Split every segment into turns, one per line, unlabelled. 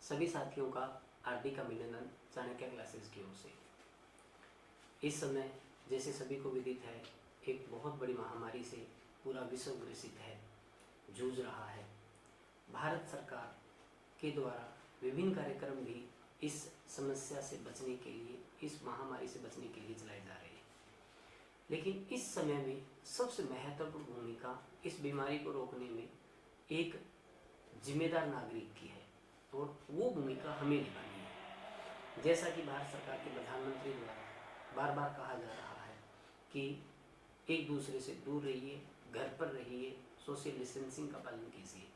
सभी साथियों का हार्दिक अभिनंदन चाणक्य क्लासेस की ओर से। इस समय जैसे सभी को विदित है, एक बहुत बड़ी महामारी से पूरा विश्व ग्रसित है, जूझ रहा है। भारत सरकार के द्वारा विभिन्न कार्यक्रम भी इस समस्या से बचने के लिए, इस महामारी से बचने के लिए चलाए जा रहे हैं। लेकिन इस समय में सबसे महत्वपूर्ण भूमिका इस बीमारी को रोकने में एक जिम्मेदार नागरिक की है और वो भूमिका हमें निभानी है। जैसा कि भारत सरकार के प्रधानमंत्री द्वारा बार बार कहा जा रहा है कि एक दूसरे से दूर रहिए, घर पर रहिए, सोशल डिस्टेंसिंग का पालन कीजिए।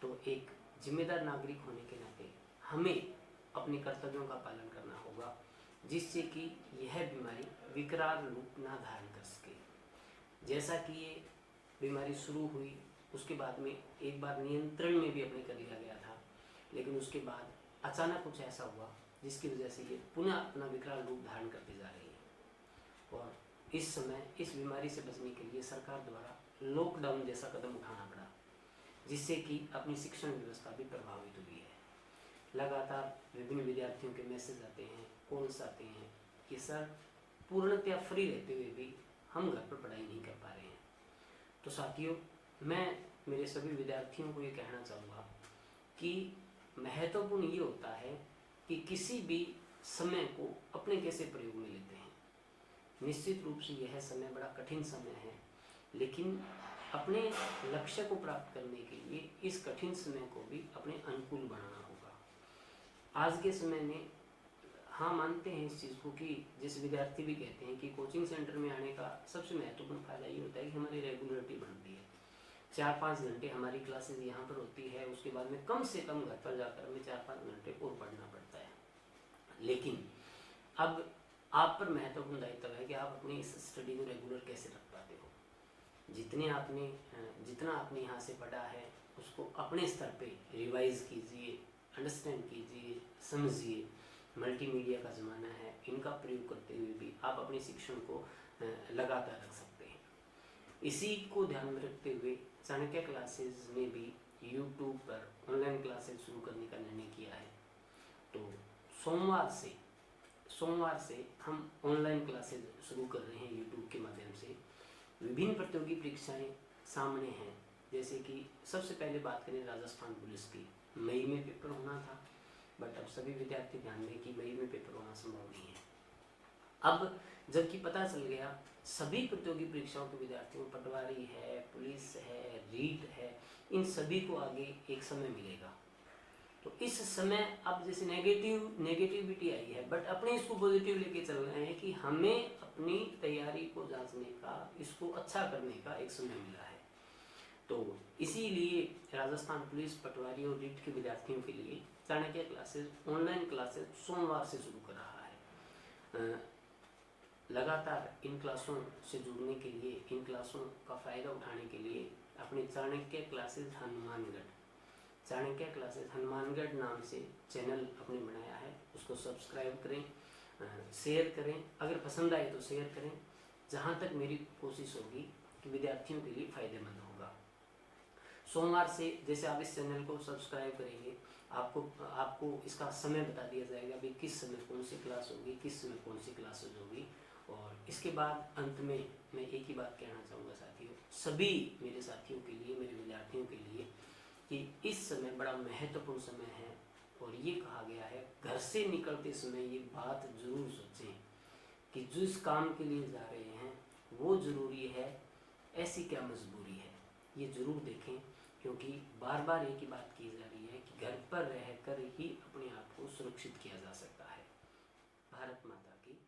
तो एक जिम्मेदार नागरिक होने के नाते हमें अपने कर्तव्यों का पालन करना होगा, जिससे कि यह बीमारी विकराल रूप ना धारण कर सके। जैसा कि ये बीमारी शुरू हुई, उसके बाद में एक बार नियंत्रण में भी अपने कर लिया गया था, लेकिन उसके बाद अचानक कुछ ऐसा हुआ जिसकी वजह से ये पुनः अपना विकराल रूप धारण करते जा रही है। और इस समय इस बीमारी से बचने के लिए सरकार द्वारा लॉकडाउन जैसा कदम उठाना पड़ा, जिससे कि अपनी शिक्षण व्यवस्था भी प्रभावित हुई है। लगातार विभिन्न विद्यार्थियों के मैसेज आते हैं, कॉल्स आते हैं कि सर पूर्णतया फ्री रहते हुए भी हम घर पर पढ़ाई नहीं कर पा रहे हैं। तो साथियों, मैं मेरे सभी विद्यार्थियों को ये कहना चाहूँगा कि महत्वपूर्ण ये होता है कि किसी भी समय को अपने कैसे प्रयोग में लेते हैं। निश्चित रूप से यह समय बड़ा कठिन समय है, लेकिन अपने लक्ष्य को प्राप्त करने के लिए इस कठिन समय को भी अपने अनुकूल बनाना होगा। आज के समय में हाँ मानते हैं इस चीज़ को कि जिस विद्यार्थी भी कहते हैं कि कोचिंग सेंटर में आने का सबसे महत्वपूर्ण फायदा ये होता है कि हमारी रेगुलरिटी बढ़ती है। 4-5 घंटे हमारी क्लासेस यहाँ पर होती है, उसके बाद में कम से कम घर पर जाकर हमें 4-5 घंटे और पढ़ना पड़ता है। लेकिन अब आप पर महत्वपूर्ण दायित्व है कि आप अपनी इस स्टडी को रेगुलर कैसे रख पाते हो। जितना आपने यहाँ से पढ़ा है उसको अपने स्तर पे रिवाइज कीजिए, अंडरस्टैंड कीजिए, समझिए। मल्टीमीडिया का ज़माना है, इनका प्रयोग करते हुए भी आप अपने शिक्षण को लगातार रख सकते हैं। इसी को ध्यान में रखते हुए चाणक्य क्लासेस में भी यूट्यूब पर ऑनलाइन क्लासेस शुरू करने का निर्णय किया है। तो सोमवार से हम ऑनलाइन क्लासेस शुरू कर रहे हैं यूट्यूब के माध्यम से। विभिन्न प्रतियोगी परीक्षाएं सामने हैं, जैसे कि सबसे पहले बात करें राजस्थान पुलिस की। मई में पेपर होना था, बट अब सभी विद्यार्थी ध्यान दें कि मई में पेपर होना संभव नहीं है। अब जबकि पता चल गया सभी प्रतियोगी परीक्षाओं के विद्यार्थियों, पटवारी है, पुलिस है, रीट है, इन सभी को आगे एक समय मिलेगा। तो इस समय अब जैसे नेगेटिविटी आई है, बट अपने इसको पॉजिटिव लेके चल रहे हैं कि हमें अपनी तैयारी को जांचने का, इसको अच्छा करने का एक समय मिला है। तो इसीलिए राजस्थान पुलिस, पटवारी और रीट के विद्यार्थियों के लिए चाणक्य क्लासेस, ऑनलाइन क्लासेस सोमवार से शुरू कर रहा है। लगातार इन क्लासों से जुड़ने के लिए, इन क्लासों का फ़ायदा उठाने के लिए अपने चाणक्य क्लासेस हनुमानगढ़ नाम से चैनल अपने बनाया है। उसको सब्सक्राइब करें, शेयर करें, अगर पसंद आए तो शेयर करें। जहाँ तक मेरी कोशिश होगी कि विद्यार्थियों के लिए फ़ायदेमंद होगा। सोमवार से जैसे आप इस चैनल को सब्सक्राइब करेंगे, आपको इसका समय बता दिया जाएगा भी किस समय कौन सी क्लास होगी, किस समय कौन सी क्लासेज होगी। और इसके बाद अंत में मैं एक ही बात कहना चाहूँगा साथियों, सभी मेरे साथियों के लिए, मेरे विद्यार्थियों के लिए, कि इस समय बड़ा महत्वपूर्ण समय है। और ये कहा गया है घर से निकलते समय ये बात जरूर सोचें कि जिस काम के लिए जा रहे हैं वो ज़रूरी है, ऐसी क्या मजबूरी है, ये ज़रूर देखें। क्योंकि बार बार एक ही बात की जा रही है कि घर पर रहकर ही अपने आप को सुरक्षित किया जा सकता है। भारत माता की